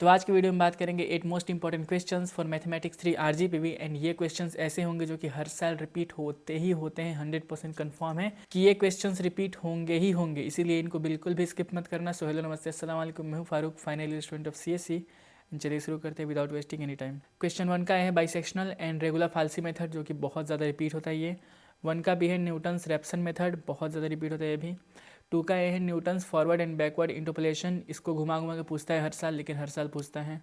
तो आज की वीडियो में बात करेंगे 8 most important questions for mathematics 3 RGPV and ये क्वेश्चंस ऐसे होंगे जो कि हर साल रिपीट होते ही होते हैं। 100% कंफर्म है कि ये क्वेश्चंस रिपीट होंगे ही होंगे, इसीलिए इनको बिल्कुल भी स्किप मत करना। सो हेलो नमस्ते अस्सलाम वालेकुम, मैं हूं Farooq, final year student of CSC. चलिए शुरू करते हैं without wasting any time. Question 1 का है बाइसेक्शनल एंड रेगुलर फाल्सी मेथड, जो कि बहुत ज़्यादा रिपीट होता है। ये 1 का भी है न्यूटन्स रेप्सन मेथड, बहुत ज़्यादा रिपीट होता है ये भी। 2 का ये है Newton's forward and backward interpolation, इसको घुमा घुमा के पूछता है हर साल, लेकिन हर साल पूछता है।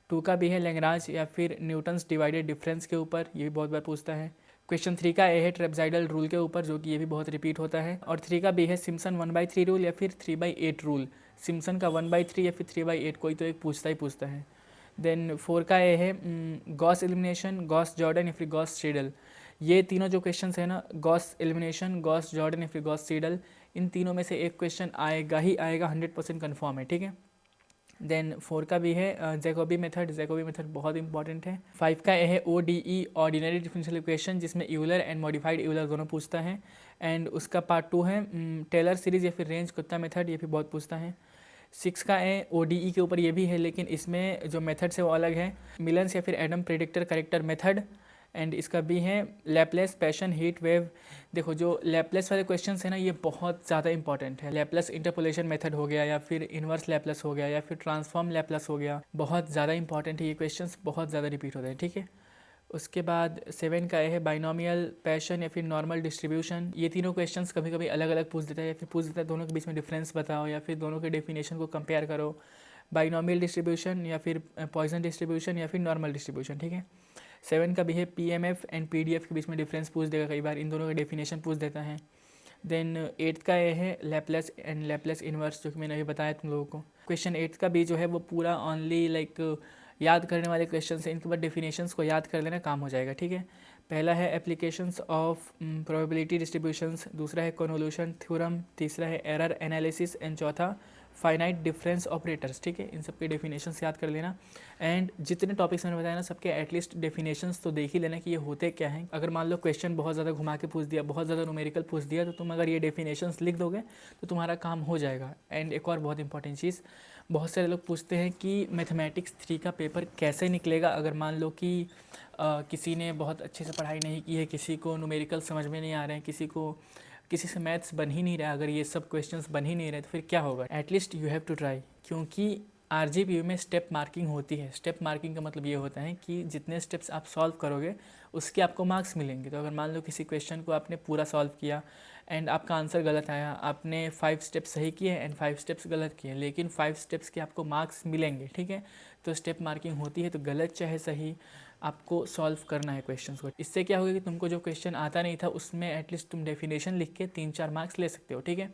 2 का भी है लैग्रांज या फिर न्यूटन्स डिवाइडेड डिफरेंस के ऊपर, ये भी बहुत बार पूछता है। क्वेश्चन 3 का ए है ट्रेपजाइडल रूल के ऊपर, जो कि ये भी बहुत रिपीट होता है। और 3 का भी है सिम्पसन 1/3 रूल या फिर 3/8 रूल। सिम्पसन का 1/3 या फिर 3/8 कोई तो एक पूछता ही पूछता है। देन 4 का ए है गॉस एलिमिनेशन, गॉस जॉर्डन या फिर गॉस सीडल। ये तीनों जो क्वेश्चन है ना, गॉस एलिमिनेशन, गॉस जॉर्डन या फिर गॉस सीडल, इन तीनों में से एक क्वेश्चन आएगा ही आएगा, 100% कन्फर्म है, ठीक है। देन 4 का भी है जैकोबी मेथड, जैकोबी मेथड बहुत इंपॉर्टेंट है। 5 का है ODE ऑर्डिनरी डिफरेंशियल इक्वेशन, जिसमें यूलर एंड मॉडिफाइड यूलर दोनों पूछता है। एंड उसका पार्ट 2 है टेलर सीरीज या फिर रेंज कुत्ता मेथड, ये भी बहुत पूछता है। 6 का है ODE के ऊपर ये भी है, लेकिन इसमें जो मेथड्स है वो अलग है, मिलन्स या फिर Adam predictor character method. And इसका भी है लैपलेस पैशन हीट वेव। देखो जो लैपलेस वाले क्वेश्चंस है ना, ये बहुत ज़्यादा इंपॉर्टेंट है। लैपलेस इंटरपोलेशन मेथड हो गया या फिर इन्वर्स लैपलेस हो गया या फिर ट्रांसफॉर्म लैपलेस हो गया, बहुत ज़्यादा इंपॉर्टेंट है ये क्वेश्चंस, बहुत ज़्यादा रिपीट होते हैं, ठीक है। उसके बाद 7 का है बाइनोमियल पैशन या फिर नॉर्मल डिस्ट्रीब्यूशन। ये तीनों क्वेश्चंस कभी कभी अलग अलग पूछ देता है या फिर पूछ देता है दोनों के बीच में डिफरेंस बताओ या फिर दोनों के डेफिनेशन को कंपेयर करो, बाइनोमियल डिस्ट्रीब्यूशन या फिर पॉइसन डिस्ट्रीब्यूशन या फिर नॉर्मल डिस्ट्रीब्यूशन, ठीक है। 7 का भी है PMF एंड PDF के बीच में डिफरेंस पूछ देगा, कई बार इन दोनों का डेफिनेशन पूछ देता है। देन 8 का ये है लैपलेस एंड लैपलेस इन्वर्स, जो कि मैंने अभी बताया तुम लोगों को। क्वेश्चन 8 का भी जो है वो पूरा ओनली लाइक याद करने वाले क्वेश्चन है, इनके बाद डेफिनेशंस को याद कर लेना काम हो जाएगा, ठीक है। पहला है एप्लीकेशंस ऑफ प्रोबेबिलिटी डिस्ट्रीब्यूशंस, दूसरा है कन्वोल्यूशन थ्योरम, तीसरा है एरर एनालिसिस एंड चौथा फाइनाइट डिफरेंस ऑपरेटर्स, ठीक है। इन सबके डेफिनेशंस याद कर लेना। एंड जितने टॉपिक्स मैंने बताया ना, सबके एटलीस्ट डेफिनेशंस तो देख ही लेना कि ये होते क्या हैं। अगर मान लो क्वेश्चन बहुत ज़्यादा घुमा के पूछ दिया, बहुत ज़्यादा न्यूमेरिकल पूछ दिया, तो तुम अगर ये डेफिनेशंस लिख दोगे तो तुम्हारा काम हो जाएगा। एंड एक और बहुत इंपॉर्टेंट चीज़, बहुत सारे लोग पूछते हैं कि मैथमेटिक्स 3 का पेपर कैसे निकलेगा। अगर मान लो कि किसी ने बहुत अच्छे से पढ़ाई नहीं की है, किसी को न्यूमेरिकल समझ में नहीं आ रहे हैं, किसी से मैथ्स बन ही नहीं रहा, अगर ये सब क्वेश्चंस बन ही नहीं रहे, तो फिर क्या होगा। At least you have to try, क्योंकि आरजीपीयू में स्टेप मार्किंग होती है। स्टेप मार्किंग का मतलब ये होता है कि जितने स्टेप्स आप सॉल्व करोगे उसके आपको मार्क्स मिलेंगे। तो अगर मान लो किसी क्वेश्चन को आपने पूरा सॉल्व किया एंड आपका आंसर गलत आया, आपने 5 स्टेप्स सही किए एंड 5 स्टेप्स गलत किए, लेकिन 5 स्टेप्स के आपको मार्क्स मिलेंगे, ठीक है। तो स्टेप मार्किंग होती है, तो गलत चाहे सही आपको सॉल्व करना है क्वेश्चंस को। इससे क्या होगा कि तुमको जो क्वेश्चन आता नहीं था उसमें एटलीस्ट तुम डेफिनेशन लिख के 3-4 मार्क्स ले सकते हो, ठीक है।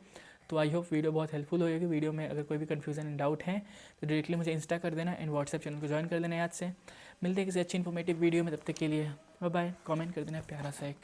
तो आई होप वीडियो बहुत हेल्पफुल होगी। वीडियो में अगर कोई भी कन्फ्यूजन एंड डाउट है तो डायरेक्टली मुझे इंस्टा कर देना एंड व्हाट्सएप चैनल को ज्वाइन कर लेना याद से। मिलते हैं किसी अच्छी इन्फॉर्मेटिव वीडियो में, तब तक के लिए बाय बाय। कमेंट कर देना प्यारा सा एक।